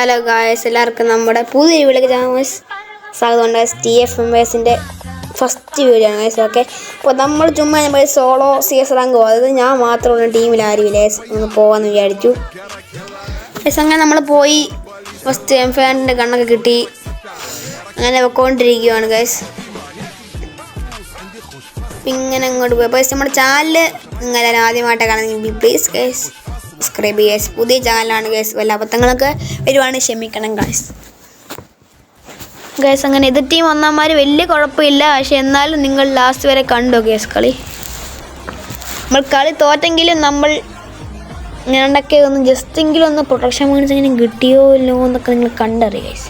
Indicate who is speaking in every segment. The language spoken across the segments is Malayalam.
Speaker 1: ഹലോ ഗായ്സ്, എല്ലാവർക്കും നമ്മുടെ പുതിയ വീഡിയോയിലേക്ക് സ്വാഗതം. TFMS ഫസ്റ്റ് വീഡിയോ ആണ് ഗായ്സ്. ഓക്കെ, അപ്പോൾ നമ്മൾ ചുമ്മാ സോളോ CS റാങ്ക് പോകും. അതായത് ഞാൻ മാത്രമുള്ള ടീമിൽ ആരുമില്ല, ഒന്ന് പോകാമെന്ന് വിചാരിച്ചു. അങ്ങനെ നമ്മൾ പോയി ഫസ്റ്റ് M5 കണ്ണൊക്കെ കിട്ടി. അങ്ങനെ വെക്കൊണ്ടിരിക്കുകയാണ് ഗായ്സ്. ഇങ്ങനെ അങ്ങോട്ട് പോയി അപ്പോൾ നമ്മുടെ ചാനൽ നിങ്ങൾ ആദ്യമായിട്ട് കാണുന്നെങ്കിൽ പ്ലീസ് ഗായ്സ് സബ്സ്ക്രൈബ് ചെയ്യുക. പുതിയ ചാനലാണ് ഗൈസ്. വല്ല അബദ്ധങ്ങളൊക്കെ വരുവാണെങ്കിൽ ക്ഷമിക്കണം ഗൈസ്. അങ്ങനെ എതിർ ടീം വന്നമാർ വലിയ കുഴപ്പമില്ല, പക്ഷെ എന്നാലും നിങ്ങൾ ലാസ്റ്റ് വരെ കണ്ടോ ഗൈസ് കളി. നമ്മൾ കളി തോറ്റെങ്കിലും നമ്മൾ ഞാനൊക്കെ ഒന്ന് ജസ്റ്റെങ്കിലും ഒന്ന് പ്രൊട്ടക്ഷൻ പോയിന്റ്സ് എങ്ങനെ കിട്ടിയോ ഇല്ലോ എന്നൊക്കെ നിങ്ങൾ കണ്ടറിയാം ഗൈസ്.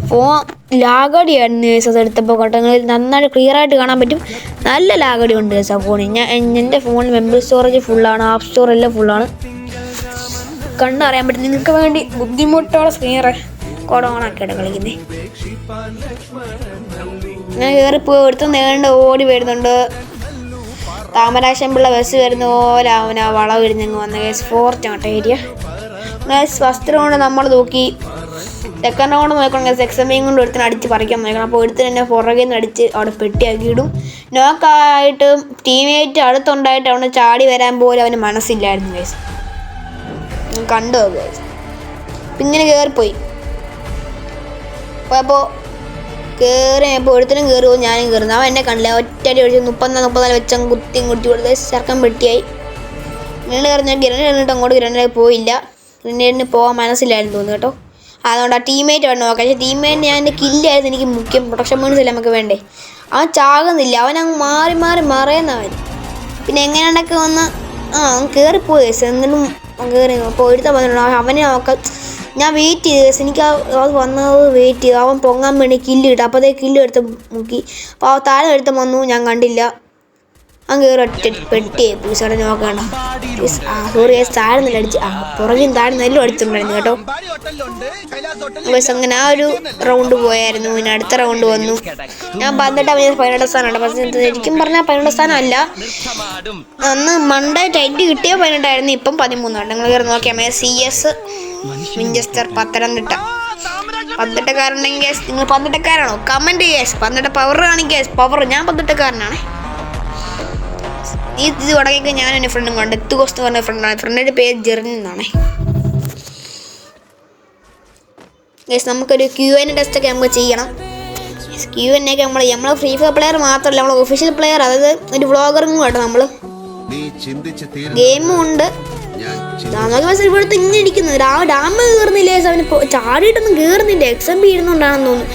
Speaker 1: Phone ലാഗടിയായിരുന്നു guys. അത് എടുത്തപ്പോൾ ഘട്ടങ്ങളിൽ നന്നായിട്ട് ക്ലിയർ ആയിട്ട് കാണാൻ പറ്റും. നല്ല ലാഗടി ഉണ്ട് ഗൈസ് ആ ഫോണിൽ. എൻ്റെ ഫോണിൽ മെമ്മറി സ്റ്റോറേജ് ഫുള്ളാണ്, ആപ്പ് സ്റ്റോർ എല്ലാം ഫുള്ളാണ്. കണ്ടറിയാൻ പറ്റും. നിങ്ങൾക്ക് വേണ്ടി ബുദ്ധിമുട്ടോടെ സ്ക്രീൻ കോടോണൊക്കെയാണ് കളിക്കുന്നത്. ഞാൻ കയറിപ്പോയി എടുത്ത് നേണ്ട ഓടി വരുന്നുണ്ട്. താമരാശം പിള്ള ബസ് വരുന്ന പോലെ അവൻ ആ വളവ് ഇരുന്നങ്ങ് വന്ന ഗൈസ്. ഫോർത്ത് ആട്ടെ ഏരിയ ഗൈസ്. ഫസ്റ്റ് റൗണ്ട് നമ്മൾ നോക്കി. സെക്കൻഡ് റൗണ്ട് നോക്കണം ഗൈസ്. XMയും കൊണ്ട് ഒരുത്തിന് അടിച്ച് പറിക്കാൻ നോക്കണം. അപ്പോൾ ഒരുത്തിന് തന്നെ പുറകിൽ നിന്ന് അടിച്ച് അവിടെ പെട്ടിയാക്കി ഇടും. നോക്കായിട്ട് ടീമേറ്റ് അടുത്തുണ്ടായിട്ട് അവന് ചാടി വരാൻ പോലും അവന് മനസ്സില്ലായിരുന്നു ഗൈസ്. കണ്ടോ ഗൈസ്. ഇങ്ങനെ കയറിപ്പോയി അപ്പോൾ കയറിയപ്പോൾ ഒരുത്തനും കയറുമോ ഞാനും കയറുന്നു. അവൻ എന്നെ കണ്ടില്ല. ഒറ്റടി ഒഴിച്ച് 34 വെച്ചങ്ങ് കുത്തി കൊടുത്ത് ചെറുക്കൻ പെട്ടിയായി. ഗ്രനേഡ് കയറിഞ്ഞാൽ ഗ്രനേഡ് കണ്ടിട്ട് അങ്ങോട്ട് ഗ്രനേഡ് പോയില്ല. ഗ്രനേഡിന് പോകാൻ മനസ്സിലായിരുന്നു തോന്നുന്നു കേട്ടോ. അതുകൊണ്ട് ആ ടീമേറ്റ് വേണം നോക്കാം. പക്ഷേ ടീമേറ്റ് ഞാൻ എൻ്റെ കില്ലായിരുന്നു എനിക്ക് മുഖ്യം. പ്രൊട്ടക്ഷൻ പോയിന്റ്സ് അല്ല നമുക്ക് വേണ്ടേ. അവൻ ചാകുന്നില്ല, അവനങ്ങ് മാറി മാറി മറയുന്നവൻ. പിന്നെ എങ്ങനെയൊക്കെ വന്ന് അവൻ കയറിപ്പോയി എന്നിട്ടും കയറി. അപ്പോൾ ഒരുത്ത വന്നിട്ടുണ്ട്. അവനെ നോക്കാം. ഞാൻ വെയിറ്റ് ചെയ്ത് എനിക്ക് അത് വന്നത് വെയിറ്റ് ചെയ്തു. അവൻ പൊങ്ങാൻ വേണ്ടി കില്ല് കിട്ടും. അപ്പോൾ അതേ കില്ല് എടുത്ത് മുക്കി. അപ്പോൾ ആ താഴെ എടുത്ത് വന്നു, ഞാൻ കണ്ടില്ല. അവൻ കയറി ഒറ്റ പെട്ടിയായി പൂസോടെ നോക്കണ്ട. സോറി താഴ്ന്നില്ല അടിച്ച്. പുറകിൽ താഴ്ന്നെല്ലാം അടിച്ചിട്ടുണ്ടായിരുന്നു കേട്ടോ. അങ്ങനെ ആ ഒരു റൗണ്ട് പോയായിരുന്നു. പിന്നെ അടുത്ത റൗണ്ട് വന്നു. ഞാൻ 18 സ്ഥാനമുണ്ട്. പക്ഷേ ശരിക്കും പറഞ്ഞാൽ 18 സ്ഥാനമല്ല. അന്ന് മണ്ടേ ടൈറ്റ് കിട്ടിയ 18ആയിരുന്നു. ഇപ്പം 13 നിങ്ങൾ കയറി നോക്കിയാൽ CS വിഞ്ചസ്റ്റർ പത്തനംതിട്ട. പത്തനംതിട്ടക്കാരുണ്ടെങ്കിൽ നിങ്ങൾ പത്തനംതിട്ടക്കാരാണോ? കമൻറ്റ് ചെയ്യാസ്. പത്തനംതിട്ട പവർ കാണിക്കുക. പവർ ഞാൻ പത്തനംതിട്ടക്കാരനാണ്. ഇത് തുടങ്ങിയൊക്കെ ഞാൻ എൻ്റെ ഫ്രണ്ടും കണ്ട് എത്തുകോസ്റ്റ് പറഞ്ഞ ഫ്രണ്ടാണ്. ഫ്രണ്ടിൻ്റെ പേര് ജെറിൻ എന്നാണ് ഗൈസ്. നമുക്കൊരു QA ടെസ്റ്റൊക്കെ നമുക്ക് ചെയ്യണം. QA ഒക്കെ നമ്മൾ ഫ്രീ ഫയർ പ്ലെയർ മാത്രമല്ല, നമ്മൾ ഒഫീഷ്യൽ പ്ലെയർ, അതായത് ഒരു വ്ളോഗറും കേട്ടോ. നമ്മൾ ഗെയിമും ഉണ്ട്. ഇവിടുത്തെ ഇങ്ങനെ ഇരിക്കുന്നത് ഡാം കയറുന്നില്ലേ. അവന് ചാടിയിട്ടൊന്നും കയറുന്നില്ല. XMB ഇരുന്നുകൊണ്ടാണെന്ന് തോന്നുന്നു.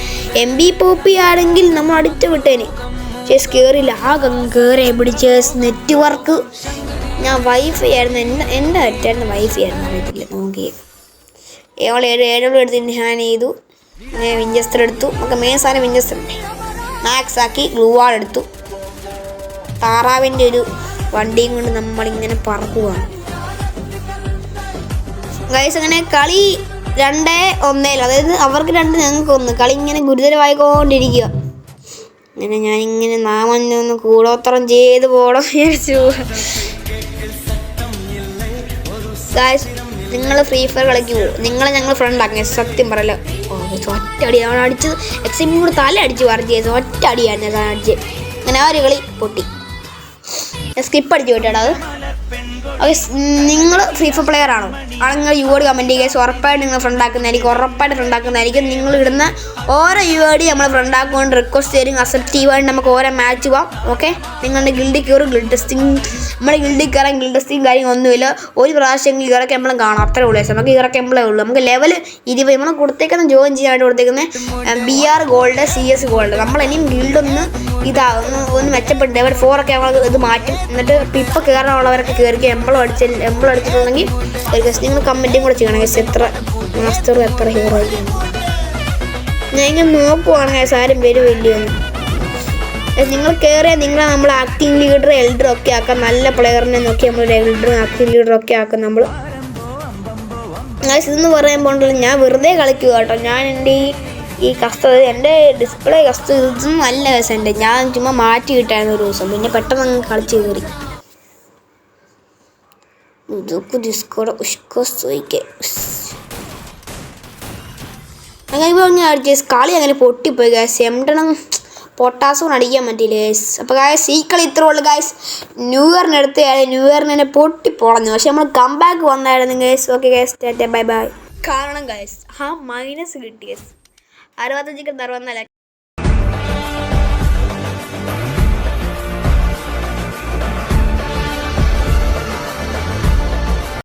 Speaker 1: MB പോപ്പി ആണെങ്കിൽ നമ്മൾ അടിച്ചു വിട്ടേന്. ചേസ് കയറിയില്ല. കയറി പിടിച്ച് നെറ്റ്വർക്ക്. ഞാൻ വൈഫൈ ആയിരുന്നു, എൻ്റെ അറ്റായിരുന്നു വൈഫൈ ആയിരുന്നു. അറിയത്തില്ല നോക്കി. ഏഴോളം എടുത്തിട്ട് ഞാൻ ചെയ്തു. വിഞ്ചസ്റ്റർ എടുത്തു. നമുക്ക് മെയിൻ സാധനം വിഞ്ചസ്റ്റർ മാക്സ് ആക്കി. ഗ്ലൂ വാൾ എടുത്തു. താറാവിൻ്റെ ഒരു വണ്ടിയും കൊണ്ട് നമ്മളിങ്ങനെ പറക്കുകയാണ് ഗൈസ്. അങ്ങനെ കളി 2-1, അതായത് അവർക്ക് 2 ഞങ്ങൾക്ക് 1. കളി ഇങ്ങനെ ഗുരുതരമായിക്കൊണ്ടിരിക്കുക. അങ്ങനെ ഞാനിങ്ങനെ നാമൊന്ന് കൂടോത്രം ചെയ്ത് പോകണം വിചാരിച്ചു. ഗൈസ്, നിങ്ങൾ ഫ്രീ ഫയർ കളിക്കുമോ? നിങ്ങളെ ഞങ്ങൾ ഫ്രണ്ടാക്കി. സത്യം പറയല്ലോ. ഒറ്റ അടി അവൻ അടിച്ചത്. XMB കൂടെ തല അടിച്ച് പറഞ്ഞു. ഒറ്റ അടിയായിരുന്നു ഞാൻ അടിച്ച്. അങ്ങനെ ആ ഒരു കളി പൊട്ടി. സ്കിപ്പ് അടിച്ച് പോയിട്ടാണ് അത്. നിങ്ങൾ ഫ്രീ ഫയർ പ്ലെയർ ആണോ? ആണെങ്കിൽ യുവോട് കമൻറ്റ് ചെയ്യുക. ഉറപ്പായിട്ട് നിങ്ങൾ ഫ്രണ്ടാക്കുന്നതായിരിക്കും. ഉറപ്പായിട്ട് ഫ്രണ്ടാക്കുന്നതായിരിക്കും. നിങ്ങൾ ഇടുന്ന ഓരോ യുവോട് നമ്മൾ ഫ്രണ്ടാക്കുകൊണ്ട് റിക്വസ്റ്റ് തരും. അസെപ്റ്റീവായിട്ട് നമുക്ക് ഓരോ മാച്ച് പോവാം. ഓക്കെ, നിങ്ങളുടെ ഗിൽഡിൽ കയറും. ഗിൽഡ് ടെസ്റ്റിംഗ് നമ്മുടെ ഗിൽഡിൽ കയറാൻ ഗിൽഡ് ടെസ്റ്റിംഗ് ഒന്നുമില്ല. ഒരു പ്രാവശ്യം ഇറക്കി നമ്മളും കാണാം. അത്രേ ഉള്ളൂ. നമുക്ക് ഇറക്കുമ്പോഴേ ഉള്ളൂ. നമുക്ക് ലെവൽ 20 നമ്മൾ കൊടുത്തേക്കുന്ന ജോയിൻ ചെയ്യാനായിട്ട് കൊടുത്തേക്കുന്നത് BR ഗോൾഡ്, CS ഗോൾഡ്. നമ്മളിനിയും ഗിൽഡൊന്ന് ഒന്ന് മെച്ചപ്പെട്ട് ലെവൽ 4 ഒക്കെ നമ്മൾ ഇത് മാറ്റും. എന്നിട്ട് ഇപ്പോൾ കയറാനുള്ളവരൊക്കെ കയറി എംബളം അടിച്ചിട്ടുണ്ടെങ്കിൽ നിങ്ങൾ കമൻറ്റും കൂടെ ചെയ്യണം. എത്ര മാസ്റ്റർ എത്ര ഹീറോ ആയിരിക്കും. ഞാൻ ഇങ്ങനെ നോക്കുവാണെങ്കിൽ ആരും വരുമില്ലയെന്ന്. നിങ്ങൾ കയറിയാൽ നമ്മൾ ആക്ടിങ് ലീഡർ എൽഡർ ഒക്കെ ആക്കാം. നല്ല പ്ലെയറിനെ നോക്കി നമ്മൾ എൽഡറും ആക്ടിങ് ലീഡറും ഒക്കെ ആക്കാം നമ്മൾ. ഇതെന്ന് പറയുമ്പോൾ ഞാൻ വെറുതെ കളിക്കുക കേട്ടോ. ഞാൻ എൻ്റെ ഈ കസ്റ്റമർ എൻ്റെ ഡിസ്പ്ലേ ഇതൊന്നും നല്ല കേസുണ്ട്. ഞാൻ ചുമ്മാ മാറ്റി കിട്ടായിരുന്നു ഒരു ദിവസം. പിന്നെ പെട്ടെന്ന് കളിച്ച് കയറി. Doku Discord, Ushko Soike. അങ്ങനെ പറഞ്ഞ ഗൈസ് കളി അങ്ങനെ പൊട്ടിപ്പോയി ഗൈസ്. എംടണം പൊട്ടാസും അടിക്കാൻ പറ്റിയില്ല ഗൈസ്. അപ്പോൾ ഗൈസ് ഈ കളി ഇത്രേ ഉള്ളൂ ഗൈസ്. ന്യൂ ഇയറിന് ന്യൂ ഇയറിന് തന്നെ പൊട്ടിപ്പൊളഞ്ഞു. പക്ഷെ നമ്മൾ കംബാക്ക് വന്നായിരുന്നു guys. Okay guys, Tata bye bye. കാരണം ഗൈസ് മൈനസ് കിട്ടി ഗൈസ്. 65 64